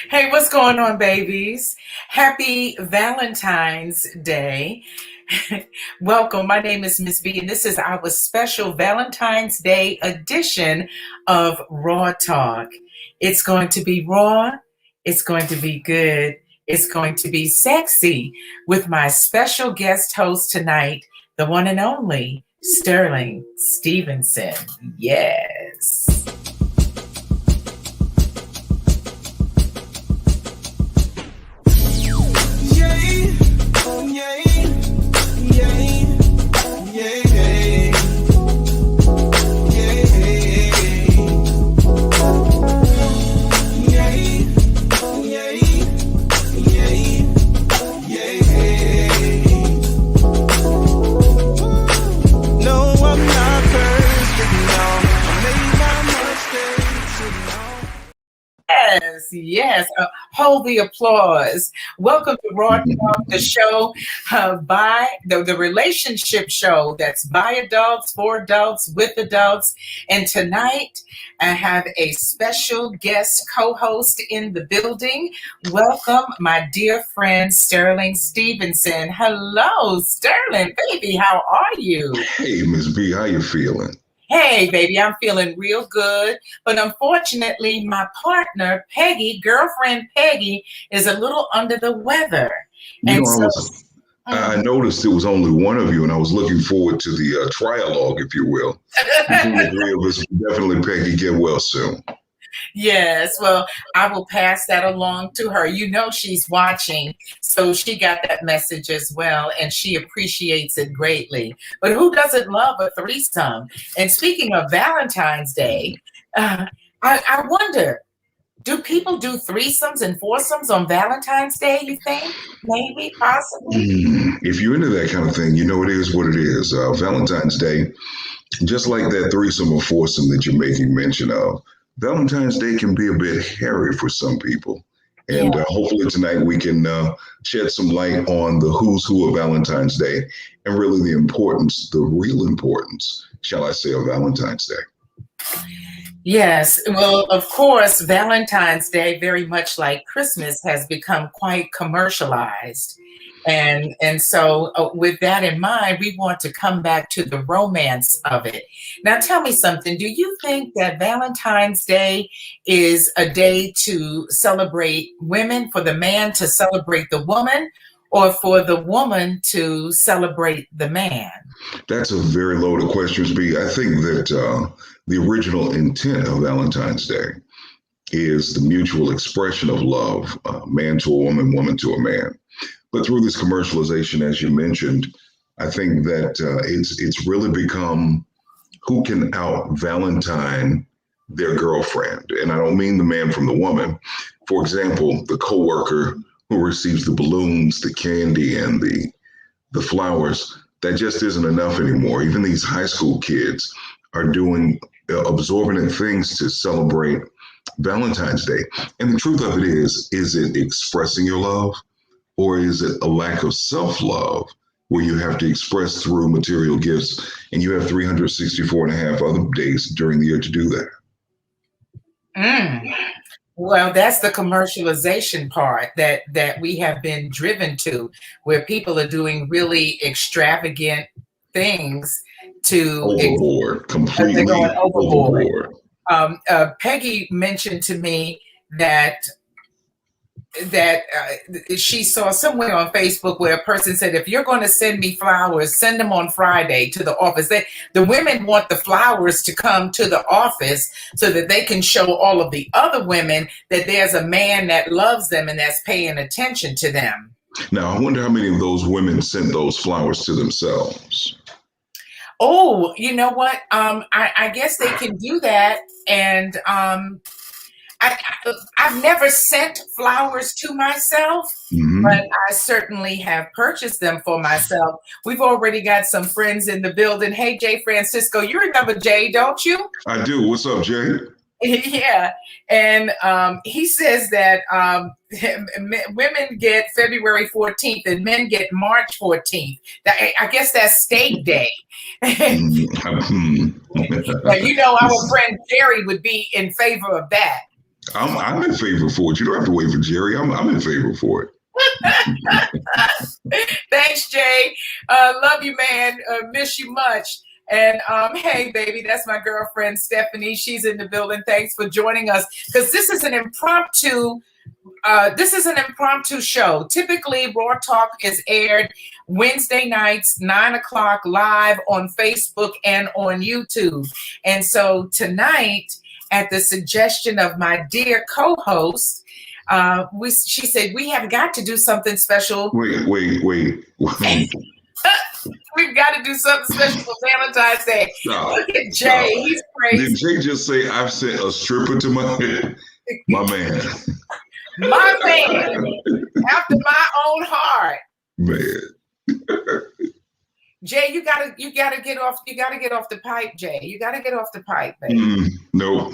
Hey, what's going on, babies? Happy Valentine's Day. Welcome. My name is Miss B, and this is our special Valentine's Day edition of Raw Talk. It's going to be raw, it's going to be good, it's going to be sexy with my special guest host tonight, the one and only Sterling Stevenson. Yes. Yes. Hold the applause. Welcome to Raw Talk, the show by the relationship show that's by adults, for adults, with adults. And tonight I have a special guest co-host in the building. Welcome, my dear friend Sterling Stevenson. Hello, Sterling, baby. How are you? Hey, Miss B, how you feeling? Hey, baby, I'm feeling real good. But unfortunately, my partner, Peggy, girlfriend Peggy, is a little under the weather. I noticed it was only one of you, and I was looking forward to the trialogue, if you will. Between the three of us, definitely, Peggy, get well soon. Yes, well, I will pass that along to her. You know she's watching, so she got that message as well, and she appreciates it greatly. But who doesn't love a threesome? And speaking of Valentine's Day, I wonder, do people do threesomes and foursomes on Valentine's Day, you think? Maybe, possibly? If you're into that kind of thing, you know it is what it is. Valentine's Day, just like that threesome or foursome that you're making mention of, Valentine's Day can be a bit hairy for some people. And hopefully tonight we can shed some light on the who's who of Valentine's Day and really the importance, the real importance, shall I say, of Valentine's Day. Yes, well, of course, Valentine's Day, very much like Christmas, has become quite commercialized. And so with that in mind, we want to come back to the romance of it. Now, tell me something. Do you think that Valentine's Day is a day to celebrate women, for the man to celebrate the woman, or for the woman to celebrate the man? That's a very loaded question, B. I think that the original intent of Valentine's Day is the mutual expression of love, man to a woman, woman to a man. But through this commercialization, as you mentioned, I think that it's really become who can out Valentine their girlfriend. And I don't mean the man from the woman. For example, the coworker who receives the balloons, the candy, and the flowers. That just isn't enough anymore. Even these high school kids are doing absorbent things to celebrate Valentine's Day. And the truth of it is it expressing your love? Or is it a lack of self-love where you have to express through material gifts and you have 364 and a half other days during the year to do that? Well, that's the commercialization part that we have been driven to, where people are doing really extravagant things to overboard, completely overboard. Peggy mentioned to me that she saw somewhere on Facebook where a person said, if you're going to send me flowers, send them on Friday to the office. The women want the flowers to come to the office so that they can show all of the other women that there's a man that loves them and that's paying attention to them. Now, I wonder how many of those women sent those flowers to themselves. Oh, you know what? I guess they can do that. And I've never sent flowers to myself, but I certainly have purchased them for myself. We've already got some friends in the building. Hey, Jay Francisco, you remember Jay, don't you? I do. What's up, Jay? Yeah, and he says that women get February 14th and men get March 14th. I guess that's State Day. Now, you know, our friend Jerry would be in favor of that. I'm in favor for it. You don't have to wait for Jerry. I'm in favor for it. Thanks, Jay. Love you, man. Miss you much. And hey, baby, that's my girlfriend Stephanie. She's in the building. Thanks for joining us, because this is an impromptu. This is an impromptu show. Typically, Raw Talk is aired Wednesday nights, 9 o'clock, live on Facebook and on YouTube. And so tonight, at the suggestion of my dear co-host, she said, we have got to do something special. Wait. We've got to do something special for Valentine's Day. Look at Jay. He's crazy. Did Jay just say I've sent a stripper to my man? My man, after my own heart. Man. Jay, you gotta get off the pipe, Jay. You gotta get off the pipe, baby. No.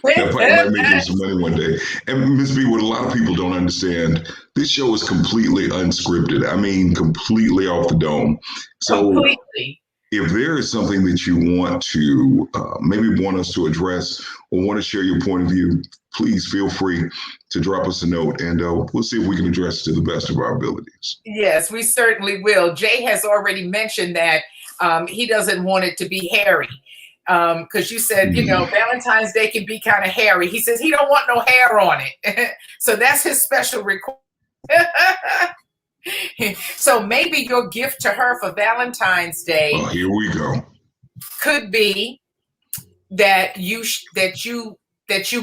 That pipe might make you some money one day. And Miss B, what a lot of people don't understand, this show is completely unscripted. I mean, completely off the dome. So completely. If there is something that you want to maybe want us to address or want to share your point of view, please feel free to drop us a note, and we'll see if we can address it to the best of our abilities. Yes, we certainly will. Jay has already mentioned that he doesn't want it to be hairy, because you said, you know, Valentine's Day can be kind of hairy. He says he don't want no hair on it. So that's his special request. So maybe your gift to her for Valentine's Day, here we go, could be that you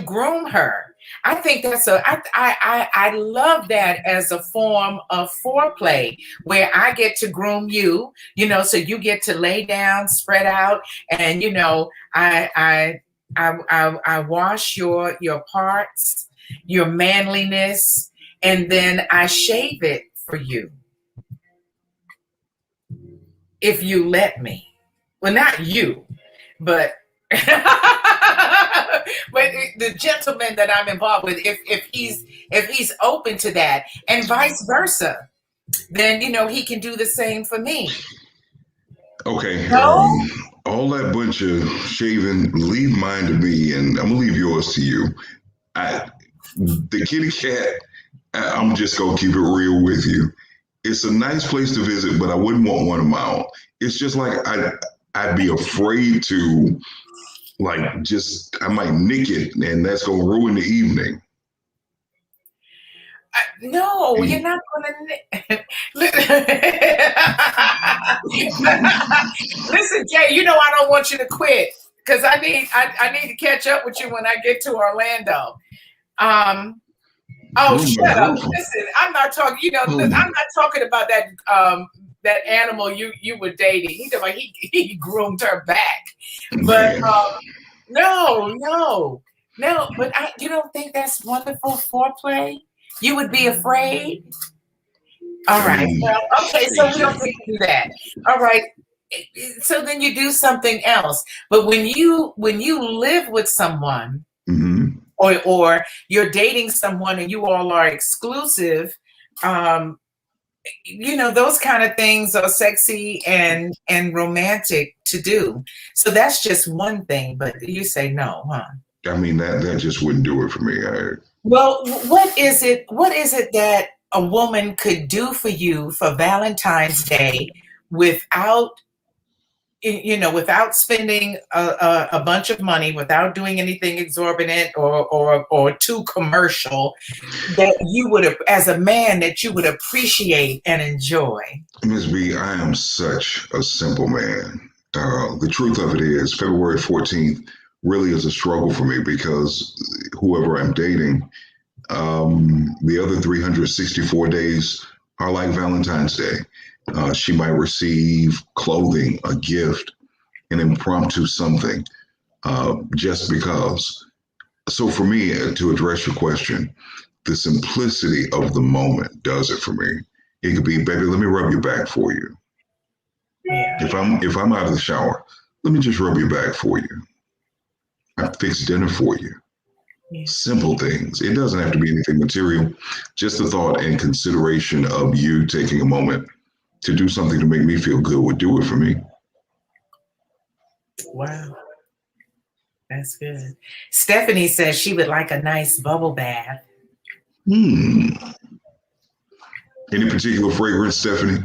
groom her. I think that's I love that as a form of foreplay, where I get to groom you, you know, so you get to lay down, spread out, and you know, I wash your parts, your manliness, and then I shave it for you, if you let me. Well, not you, but but the gentleman that I'm involved with, if he's open to that, and vice versa, then you know he can do the same for me. Okay. All that bunch of shaving, leave mine to me, and I'm gonna leave yours to you. The kitty cat, I'm just gonna keep it real with you. It's a nice place to visit, but I wouldn't want one of my own. It's just like I'd be afraid to, like, I might nick it, and that's gonna ruin the evening. No, you're not gonna. Listen, Jay. You know I don't want you to quit, because I need to catch up with you when I get to Orlando. Shut up! Listen, I'm not talking. You know, I'm not talking about that animal you were dating. He groomed her back, but no. But you don't think that's wonderful foreplay? You would be afraid. All right. Well, okay. So we don't need to do that. All right. So then you do something else. But when you live with someone, or you're dating someone and you all are exclusive, you know, those kind of things are sexy and romantic to do. So that's just one thing. But you say no, huh? I mean, that just wouldn't do it for me. Well, what is it that a woman could do for you for Valentine's Day without, you know, without spending a bunch of money, without doing anything exorbitant or too commercial, that you would, as a man, that you would appreciate and enjoy? Ms. B, I am such a simple man. The truth of it is, February 14th really is a struggle for me, because whoever I'm dating, the other 364 days are like Valentine's Day. She might receive clothing, a gift, an impromptu something, just because. So for me, to address your question, the simplicity of the moment does it for me. It could be, baby, let me rub your back for you. Yeah. If I'm out of the shower, let me just rub your back for you. I fixed dinner for you. Yeah. Simple things. It doesn't have to be anything material. Just the thought and consideration of you taking a moment to do something to make me feel good would do it for me. Wow, that's good. Stephanie says she would like a nice bubble bath. Hmm. Any particular fragrance, Stephanie?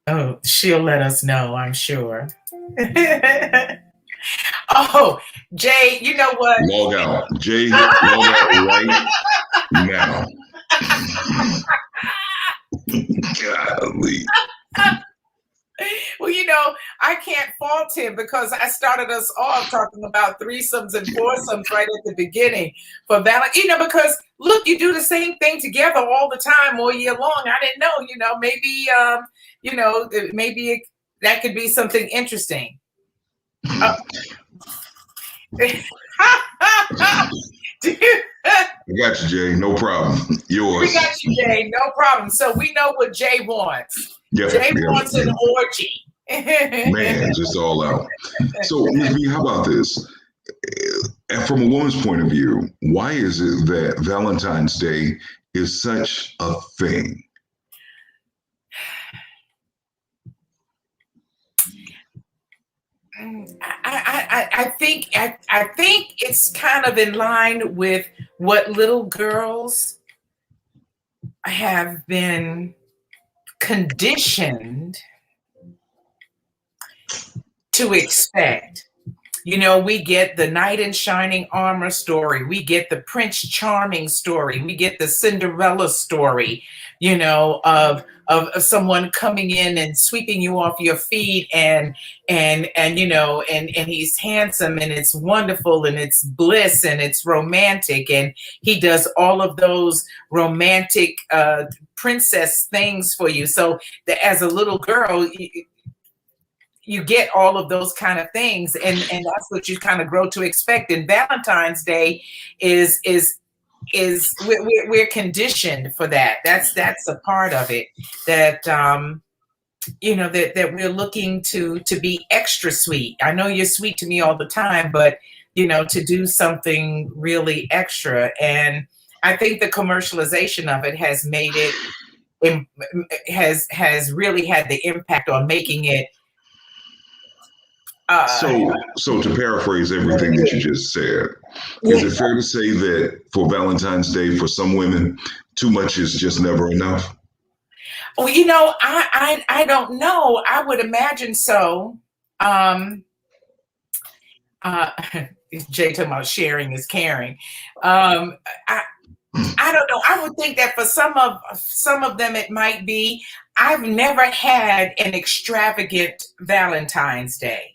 Oh, she'll let us know, I'm sure. Oh, Jay, you know what? Log out. Jay, log out right now. Golly. Well, I can't fault him because I started us off talking about threesomes and foursomes right at the beginning for Valentine. Because look, you do the same thing together all the time, all year long. I didn't know. Maybe, that could be something interesting. Uh, I got you, Jay. No problem. We Yours. got you, Jay. No problem. So we know what Jay wants. Yeah, Jay yeah, wants an yeah. orgy. Man, just all out. So, Ms. B, how about this? And from a woman's point of view, why is it that Valentine's Day is such a thing? I think it's kind of in line with what little girls have been conditioned to expect. We get the knight in shining armor story. We get the Prince Charming story. We get the Cinderella story, of someone coming in and sweeping you off your feet and he's handsome and it's wonderful and it's bliss and it's romantic and he does all of those romantic princess things for you. So as a little girl, you get all of those kind of things, and that's what you kind of grow to expect. And Valentine's Day is we're conditioned for that. That's a part of it that that we're looking to be extra sweet. I know you're sweet to me all the time, but to do something really extra. And I think the commercialization of it has made it has really had the impact on making it. So to paraphrase everything that you just said, is it fair to say that for Valentine's Day, for some women, too much is just never enough? Well, I don't know. I would imagine so. Uh, Jay talking about sharing is caring. I don't know. I would think that for some of them it might be. I've never had an extravagant Valentine's Day.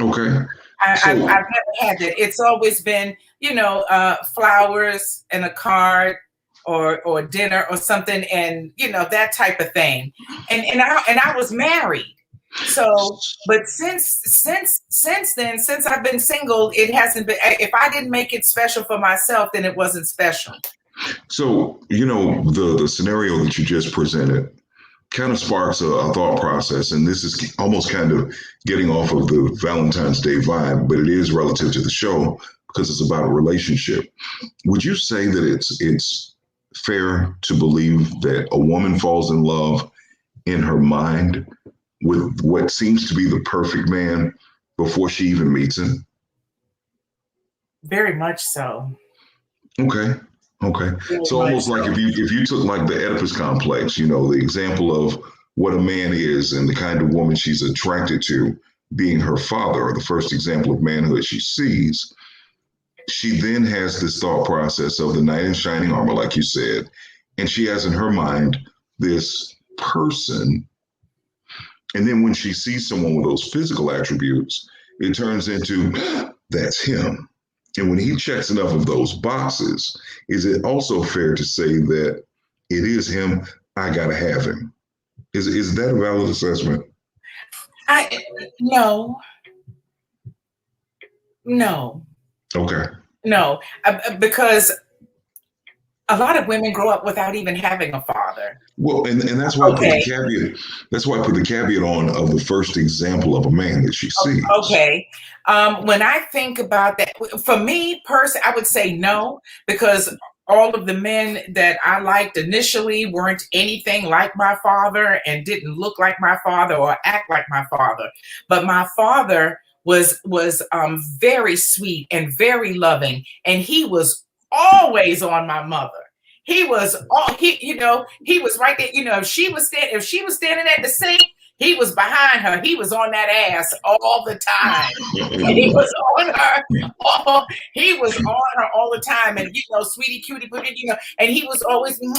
Okay. I've never had that. It's always been, flowers and a card or dinner or something, and that type of thing. And I was married. So, but since then, since I've been single, it hasn't been. If I didn't make it special for myself, then it wasn't special. So, the scenario that you just presented kind of sparks a thought process. And this is almost kind of getting off of the Valentine's Day vibe, but it is relative to the show because it's about a relationship. Would you say that it's fair to believe that a woman falls in love in her mind with what seems to be the perfect man before she even meets him? Very much so. Okay. So almost like if you took like the Oedipus complex, the example of what a man is and the kind of woman she's attracted to being her father, or the first example of manhood she sees, she then has this thought process of the knight in shining armor, like you said, and she has in her mind this person. And then when she sees someone with those physical attributes, it turns into that's him. And when he checks enough of those boxes, is it also fair to say that it is him? I gotta have him. Is that a valid assessment? No. Okay. No, because A lot of women grow up without even having a father. Well, and that's why I put the Okay. caveat. That's why I put the caveat on of the first example of a man that she sees. Okay. When I think about that, for me personally, I would say no, because all of the men that I liked initially weren't anything like my father and didn't look like my father or act like my father. But my father was very sweet and very loving, and he was always on my mother. He was all he was right there. If she was standing at the sink, he was behind her. He was on that ass all the time. He was on her. He was on her all the time, and sweetie, cutie, and he was always with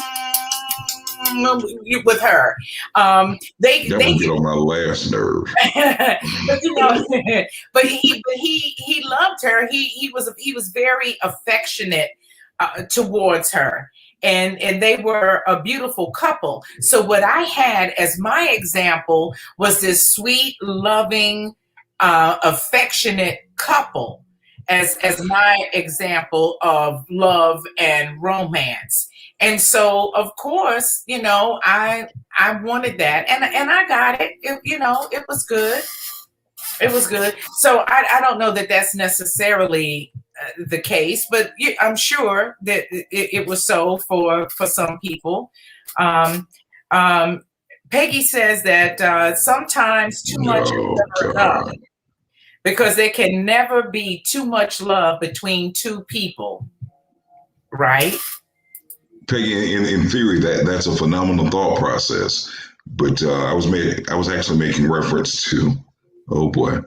her. That would get on my last nerve. But he loved her. He was very affectionate towards her. And they were a beautiful couple. So what I had as my example was this sweet, loving, affectionate couple as my example of love and romance. And so, of course, I wanted that, and I got it. It was good. It was good. So I don't know that that's necessarily the case, but I'm sure that it was so for some people. Um, um, Peggy says that sometimes too much is Oh never enough, God. because there can never be too much love between two people, right? Peggy, in theory, that's a phenomenal thought process. But I was actually making reference to, oh boy,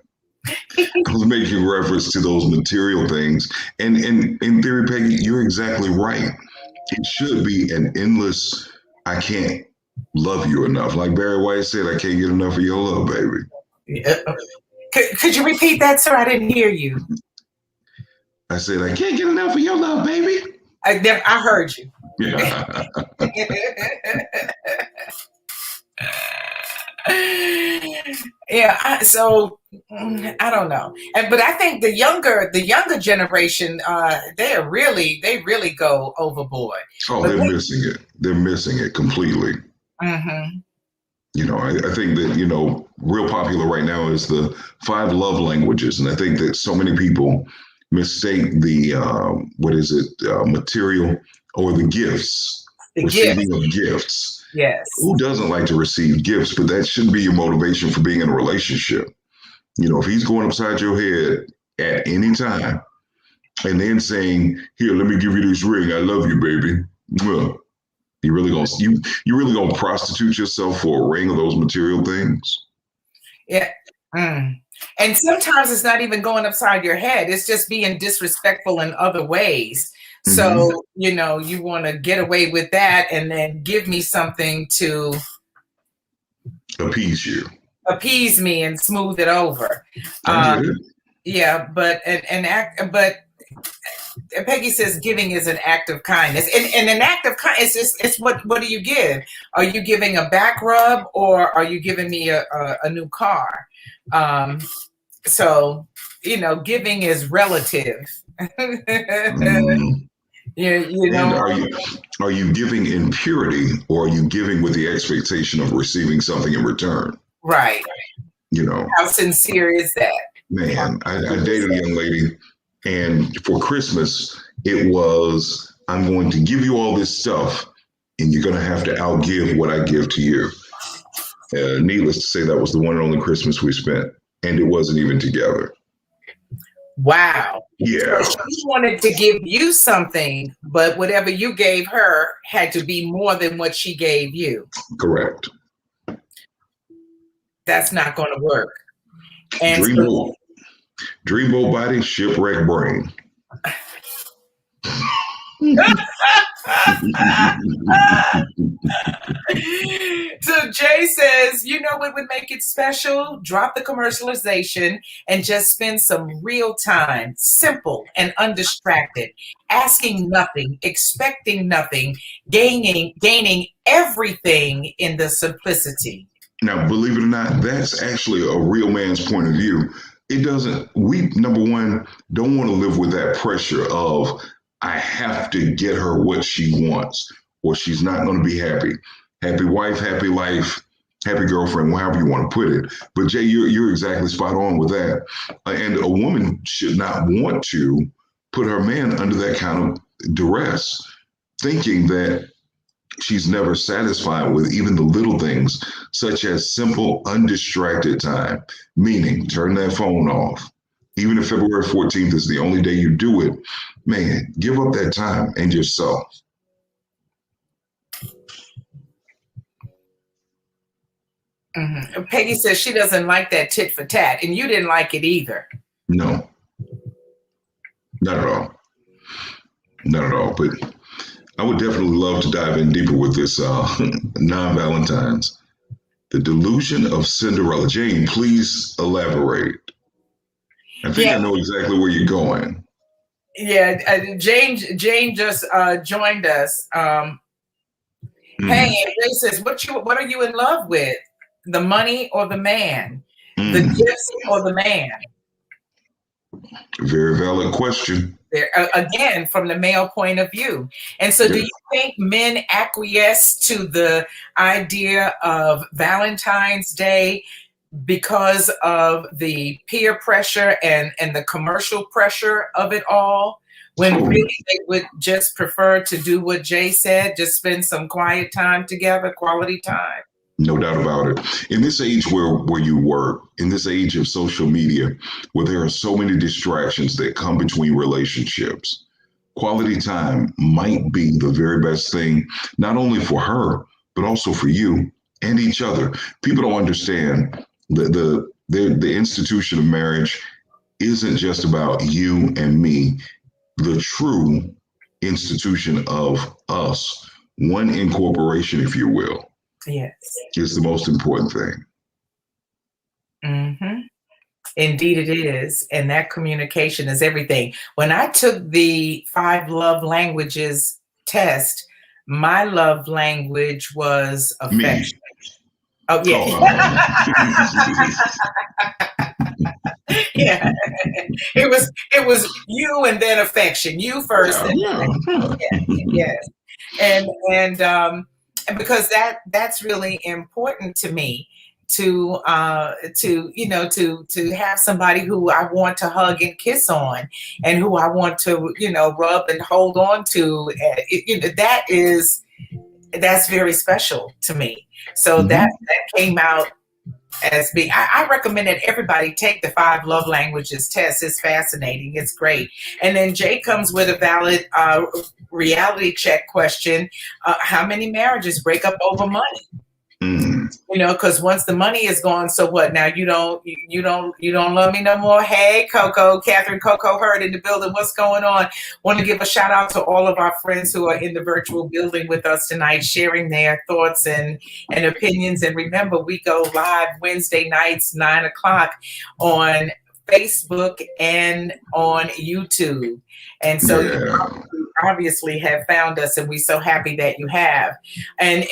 I was making reference to those material things. And in theory, Peggy, you're exactly right. It should be an endless, I can't love you enough. Like Barry White said, I can't get enough of your love, baby. Yeah. Could you repeat that, sir? I didn't hear you. I said, I can't get enough of your love, baby. I heard you. Yeah. Yeah, so I don't know, but I think the younger generation, they really go overboard. Oh, But they're missing it. They're missing it completely. mm-hmm. I think that, real popular right now is the five love languages. And I think that so many people mistake the, material or the gifts, The receiving gift, of gifts. yes, Who doesn't like to receive gifts? But that shouldn't be your motivation for being in a relationship. If he's going upside your head at any time and then saying, here, let me give you this ring. I love you, baby. Well, you really gonna prostitute yourself for a ring of those material things? yeah. And sometimes it's not even going upside your head; it's just being disrespectful in other ways. So Mm-hmm. you want to get away with that, and then give me something to Appease you. appease me and smooth it over. I Um, get it. yeah, but but Peggy says giving is an act of kindness, and an act of kindness it's what do you give? Are you giving a back rub, or are you giving me a new car? So giving is relative. Mm. you And know, are you giving in purity, or are you giving with the expectation of receiving something in return? right? You know, How sincere is that? man, I dated a young lady, and for Christmas, it was, I'm going to give you all this stuff, and you're going to have to outgive what I give to you. Needless to say, that was the one and only Christmas we spent, and it wasn't even together. Wow. So Yeah, she wanted to give you something, but whatever you gave her had to be more than what she gave you. correct. That's not going to work. And so, Dreamboat body, shipwreck brain. so Jay says, what would make it special? Drop the commercialization and just spend some real time, simple and undistracted, asking nothing, expecting nothing, gaining everything in the simplicity. Now, believe it or not, that's actually a real man's point of view. We, number one, don't want to live with that pressure of, I have to get her what she wants, or she's not going to be happy. Happy wife, happy life, happy girlfriend, however you want to put it. But Jay, you're exactly spot on with that. And a woman should not want to put her man under that kind of duress, thinking that she's never satisfied with even the little things, such as simple, undistracted time, meaning turn that phone off. Even if February 14th is the only day you do it, man, give up that time and yourself. Mm-hmm. Peggy says she doesn't like that tit for tat, and you didn't like it either. No, not at all. Not at all. But I would definitely love to dive in deeper with this non-Valentines. The delusion of Cinderella. Jane, please elaborate. I think I know exactly where you're going. Yeah, Jane just joined us. Hey, Jay says, what are you in love with? The money or the man? The gifts or the man? Very valid question. There, again, from the male point of view. And so do you think men acquiesce to the idea of Valentine's Day because of the peer pressure and the commercial pressure of it all, when really they would just prefer to do what Jay said, just spend some quiet time together, quality time? No doubt about it. In this age where you work, in this age of social media, where there are so many distractions that come between relationships, quality time might be the very best thing, not only for her, but also for you and each other. People don't understand the institution of marriage isn't just about you and me. The true institution of us, one incorporation, if you will, yes, is the most important thing. Mm-hmm. Indeed it is. And that communication is everything. When I took the 5 love languages test, my love language was affection. Me. Oh, yeah. Yeah. It was you and then affection. You first. Yes. And because that's really important to me, to have somebody who I want to hug and kiss on, and who I want to rub and hold on to. That's very special to me. So that came out as being. I recommend that everybody take the 5 love languages test. It's fascinating. It's great. And then Jay comes with a valid reality check question. How many marriages break up over money? Because once the money is gone, so what? Now you don't love me no more. Hey, Coco, Catherine, Coco Hurd in the building. What's going on? Want to give a shout out to all of our friends who are in the virtual building with us tonight, sharing their thoughts and opinions. And remember, we go live Wednesday nights, 9:00 on Facebook and on YouTube. And so you obviously have found us, and we're so happy that you have. And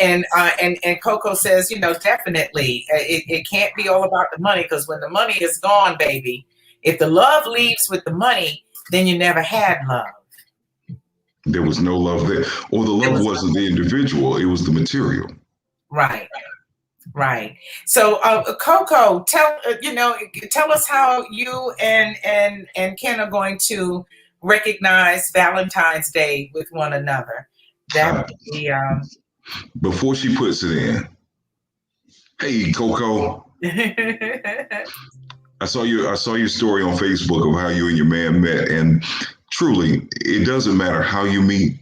Coco says, definitely it can't be all about the money, because when the money is gone, baby, if the love leaves with the money, then you never had love. There was no love there, or the love wasn't the individual; it was the material. Right. Right. So, Coco, tell us how you and Ken are going to recognize Valentine's Day with one another. That would be. Before she puts it in, hey, Coco. I saw your story on Facebook of how you and your man met, and truly, it doesn't matter how you meet.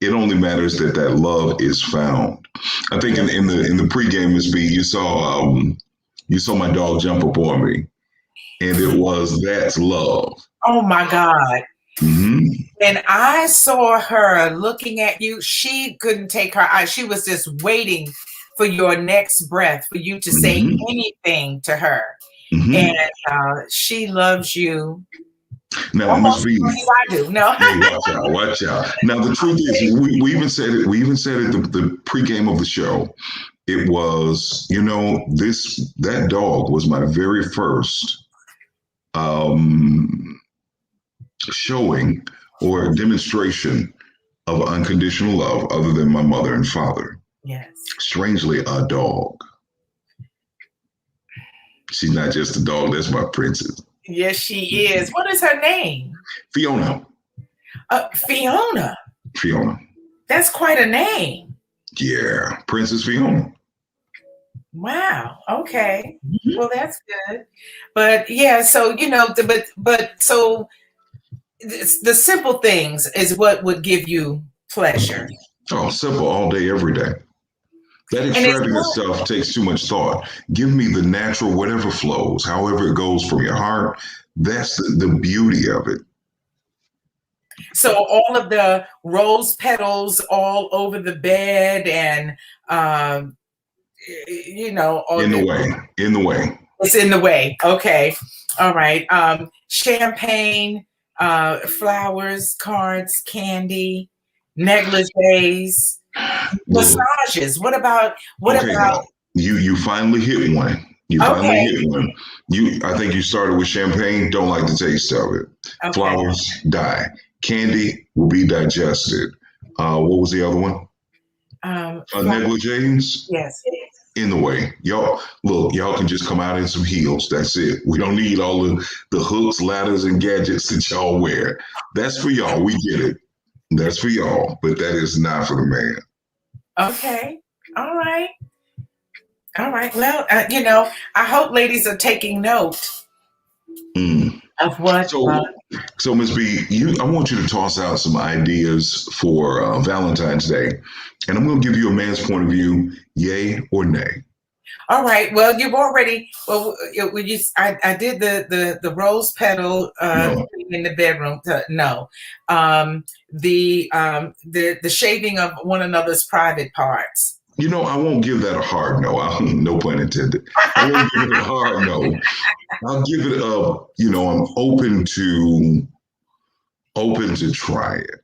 It only matters that love is found. I think in the pregame, Ms. B, you saw my dog jump up on me, and that's love. Oh my God! Mm-hmm. And I saw her looking at you. She couldn't take her eyes. She was just waiting for your next breath, for you to say anything to her. And she loves you. Now, Ms. B, I do. No. Hey, watch out. Now, the truth is, we even said it. We even said it the pregame of the show. It was, that dog was my very first showing or a demonstration of unconditional love other than my mother and father. Yes. Strangely, a dog. She's not just a dog, that's my princess. Yes, she is. What is her name? Fiona. Fiona. Fiona. That's quite a name. Yeah, Princess Fiona. Wow. Okay. Well, that's good. But yeah, so so the simple things is what would give you pleasure. Oh, simple all day, every day. That And it's extravagant not, stuff takes too much thought. Give me the natural, whatever flows, however it goes from your heart. That's the beauty of it. so all of the rose petals all over the bed and all In the way. In the way. it's in the way. Okay. All right. Champagne, flowers, cards, candy, negligees, Look, massages. What about okay, now you finally hit one. You finally okay. hit one. I think you started with champagne. Don't like the taste of it. Okay. Flowers die. Candy will be digested. What was the other one? Negligees. Yes. In the way. Y'all, look, y'all can just come out in some heels. That's it. We don't need all the hooks, ladders, and gadgets that y'all wear. That's for y'all. We get it. That's for y'all, but that is not for the man. Okay. All right. All right. Well, I hope ladies are taking note of what. So, Ms. B, I want you to toss out some ideas for Valentine's Day, and I'm going to give you a man's point of view, yay or nay. All right. Well, you've already. Well, I did the rose petal No. in the bedroom. No, the shaving of one another's private parts. I won't give that a hard no. No pun intended. I won't give it a hard no. I'll give it a. I'm open to try it.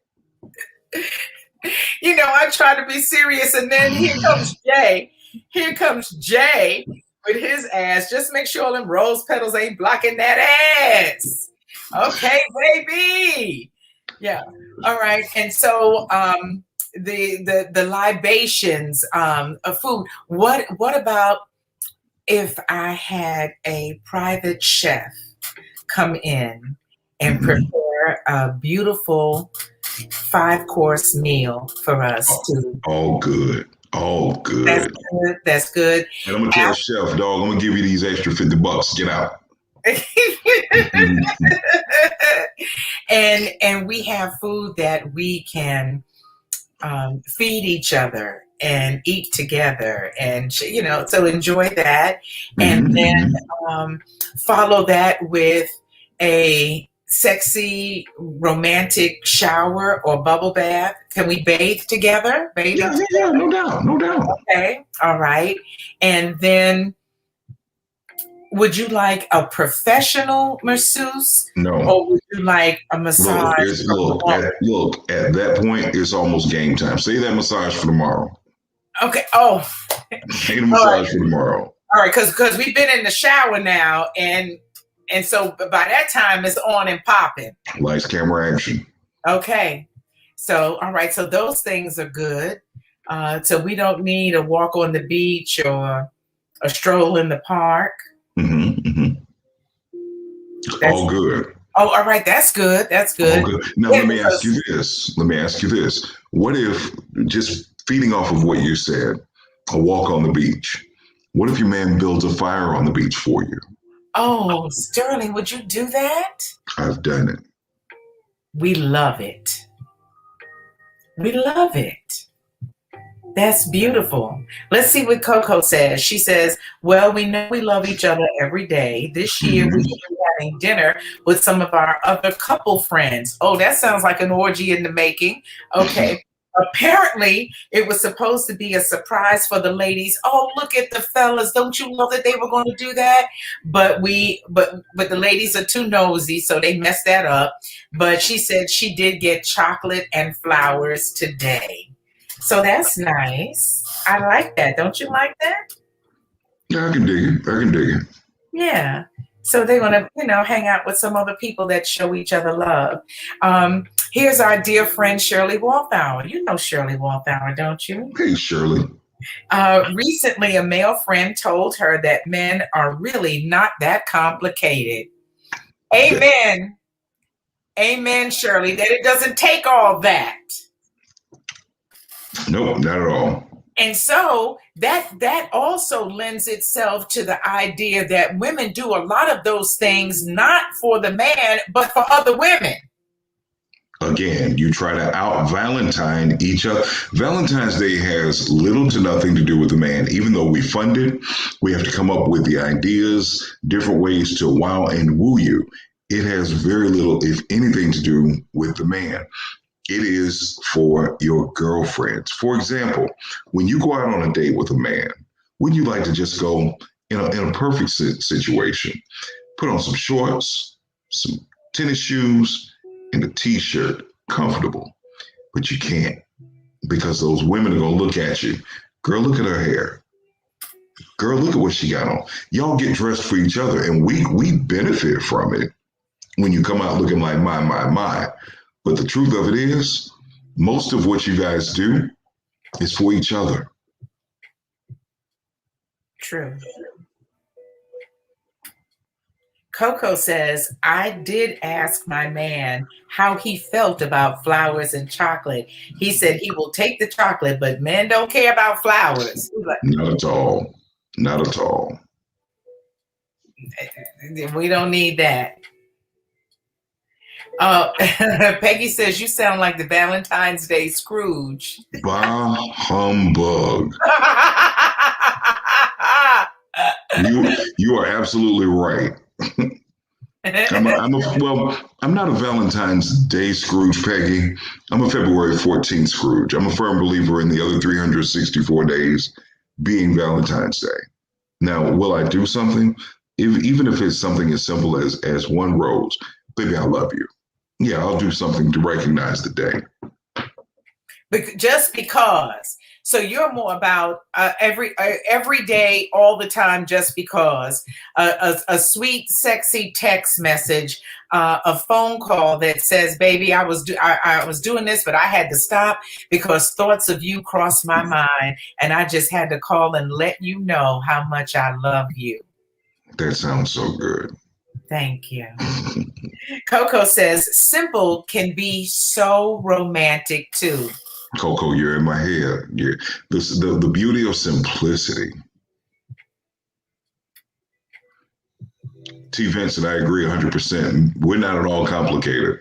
I try to be serious, and then here comes Jay. Here comes Jay with his ass. Just make sure all them rose petals ain't blocking that ass. Okay, baby. Yeah. All right. And so the libations of food. What about if I had a private chef come in and prepare a beautiful 5-course meal for us to all good. All good. That's good. And I'm gonna tell chef, dog, I'm gonna give you these extra $50. Get out. And we have food that we can feed each other and eat together, and so enjoy that, and then follow that with a sexy romantic shower or bubble bath. Can we bathe together? Yeah, no doubt. Okay, all right. And then would you like a professional masseuse? No. Or would you like a massage? Look, at that point, it's almost game time. Save that massage for tomorrow. Okay. Oh. Save the massage for tomorrow. All right, because we've been in the shower now, and so by that time it's on and popping. Lights, camera, action. Okay. So, all right. So those things are good. So we don't need a walk on the beach or a stroll in the park. All good. Oh, all right. That's good. That's good. All good. Now, let me ask you this. What if, just feeding off of what you said, a walk on the beach, what if your man builds a fire on the beach for you? Oh, Sterling, would you do that? I've done it. We love it. We love it. That's beautiful. Let's see what Coco says. She says, well, we know we love each other every day. This year we should be having dinner with some of our other couple friends. Oh, that sounds like an orgy in the making. Okay. Apparently, it was supposed to be a surprise for the ladies. Oh, look at the fellas. Don't you know that they were going to do that? But the ladies are too nosy, so they messed that up. But she said she did get chocolate and flowers today. So that's nice. I like that. Don't you like that? Yeah, I can dig it. Yeah. So they're going to, hang out with some other people that show each other love. Here's our dear friend Shirley Walthour. You know Shirley Walthour, don't you? Hey, Shirley. Recently, a male friend told her that men are really not that complicated. Amen. Amen, Shirley, that it doesn't take all that. Nope, not at all. And so that also lends itself to the idea that women do a lot of those things not for the man, but for other women. Again, you try to out Valentine each other. Valentine's Day has little to nothing to do with the man. Even though we fund it, we have to come up with the ideas, different ways to wow and woo you. It has very little, if anything, to do with the man. It is for your girlfriends. For example, when you go out on a date with a man, wouldn't you like to just go in a perfect situation? Put on some shorts, some tennis shoes, and a t-shirt, comfortable. But you can't, because those women are going to look at you. Girl, look at her hair. Girl, look at what she got on. Y'all get dressed for each other, and we benefit from it when you come out looking like my. But the truth of it is, most of what you guys do is for each other. True. Coco says, I did ask my man how he felt about flowers and chocolate. He said he will take the chocolate, but men don't care about flowers. Not at all. Not at all. We don't need that. Peggy says, you sound like the Valentine's Day Scrooge. Bah humbug. You are absolutely right. I'm not a Valentine's Day Scrooge, Peggy. I'm a February 14th Scrooge. I'm a firm believer in the other 364 days being Valentine's Day. Now, will I do something? Even if it's something as simple as one rose, baby, I love you. Yeah, I'll do something to recognize the day. Just because. So you're more about every day, all the time, just because. A sweet, sexy text message, a phone call that says, "Baby, I was doing this, but I had to stop because thoughts of you crossed my mind, and I just had to call and let you know how much I love you." That sounds so good. Thank you. Coco says, simple can be so romantic too. Coco, you're in my head. The beauty of simplicity. T. Vincent, I agree 100%. We're not at all complicated.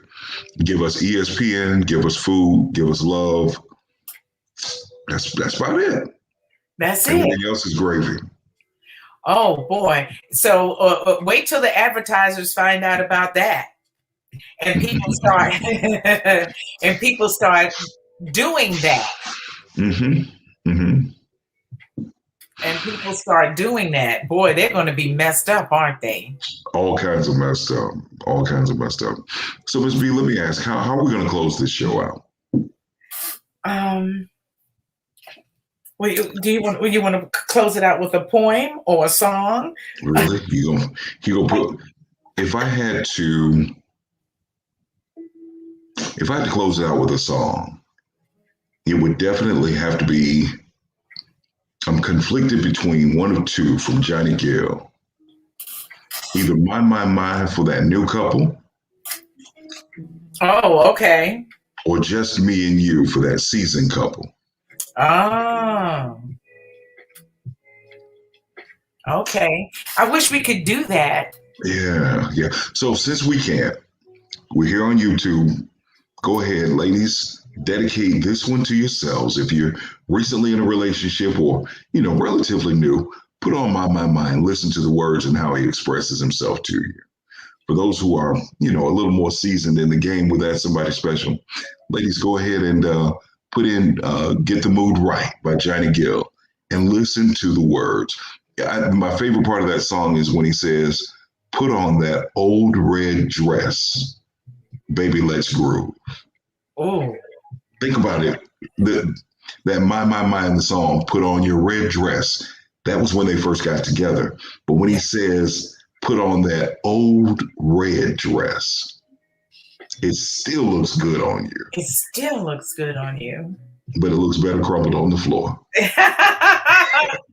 Give us ESPN, give us food, give us love. That's about it. That's Everything it. Everything else is gravy. Oh boy! So wait till the advertisers find out about that, and people start doing that. Mm-hmm. Mm-hmm. And people start doing that. Boy, they're going to be messed up, aren't they? All kinds of messed up. All kinds of messed up. So, Ms. B, let me ask, how are we going to close this show out? Do you want to close it out with a poem or a song? Really? You gonna put? If I had to close it out with a song, it would definitely have to be. I'm conflicted between one of two from Johnny Gill. Either My for that new couple. Oh, okay. Or Just Me and You for that seasoned couple. Oh. Okay. I wish we could do that. Yeah. So since we can't, we're here on YouTube. Go ahead, ladies, dedicate this one to yourselves. If you're recently in a relationship or, relatively new, put on My and listen to the words and how he expresses himself to you. For those who are, a little more seasoned in the game with that somebody special, ladies, go ahead and put in Get the Mood Right by Johnny Gill and listen to the words. My favorite part of that song is when he says, put on that old red dress, baby, let's groove. Oh, think about it. That My in the song, put on your red dress. That was when they first got together. But when he says, put on that old red dress, It still looks good on you, It still looks good on you. but it looks better crumpled on the floor.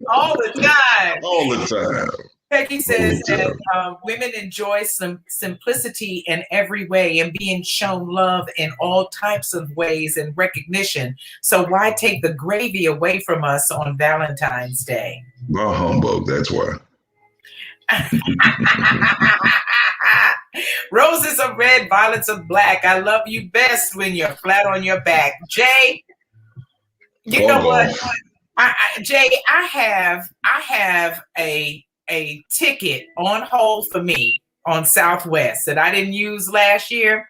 All the time. All the time. Peggy All says the that time. women enjoy some simplicity in every way and being shown love in all types of ways and recognition. So why take the gravy away from us on Valentine's Day? Well, humbug, that's why. Roses are red, violets are black. I love you best when you're flat on your back. Jay, you know what? Jay, I have a ticket on hold for me on Southwest that I didn't use last year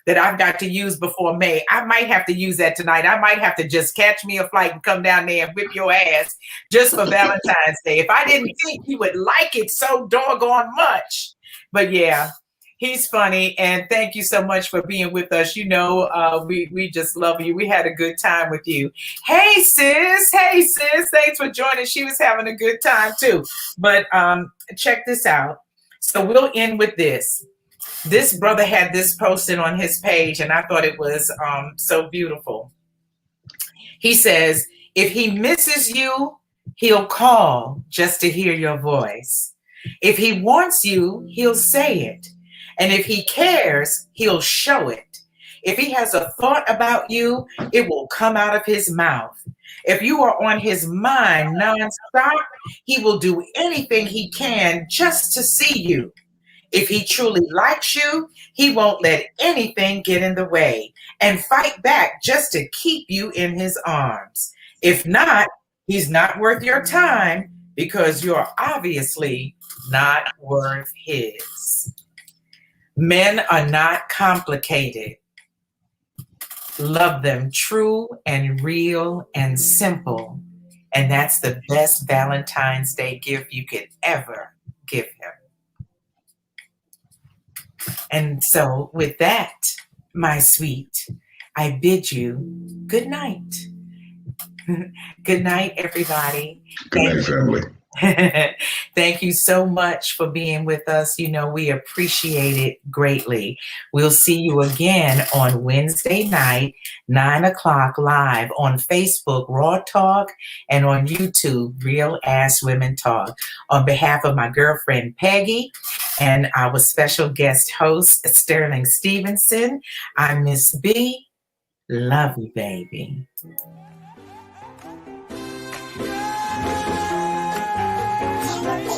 that I've got to use before May. I might have to use that tonight. I might have to just catch me a flight and come down there and whip your ass just for Valentine's Day. If I didn't think you would like it so doggone much. But yeah, he's funny. And thank you so much for being with us. You know, we just love you. We had a good time with you. Hey, sis. Hey, sis. Thanks for joining. She was having a good time too. But check this out. So we'll end with this. This brother had this posted on his page, and I thought it was so beautiful. He says, if he misses you, he'll call just to hear your voice. If he wants you, he'll say it. And if he cares, he'll show it. If he has a thought about you, it will come out of his mouth. If you are on his mind nonstop, he will do anything he can just to see you. If he truly likes you, he won't let anything get in the way and fight back just to keep you in his arms. If not, he's not worth your time because you're obviously not worth his. Men are not complicated. Love them true and real and simple. And that's the best Valentine's Day gift you could ever give him. And so with that, my sweet, I bid you good night. Good night, everybody. Good night, family. Thank you so much for being with us. You know, we appreciate it greatly. We'll see you again on Wednesday night, 9 o'clock live on Facebook, Raw Talk, and on YouTube, Real Ass Women Talk. On behalf of my girlfriend, Peggy, and our special guest host, Sterling Stevenson, I'm Miss B. Love you, baby. Right.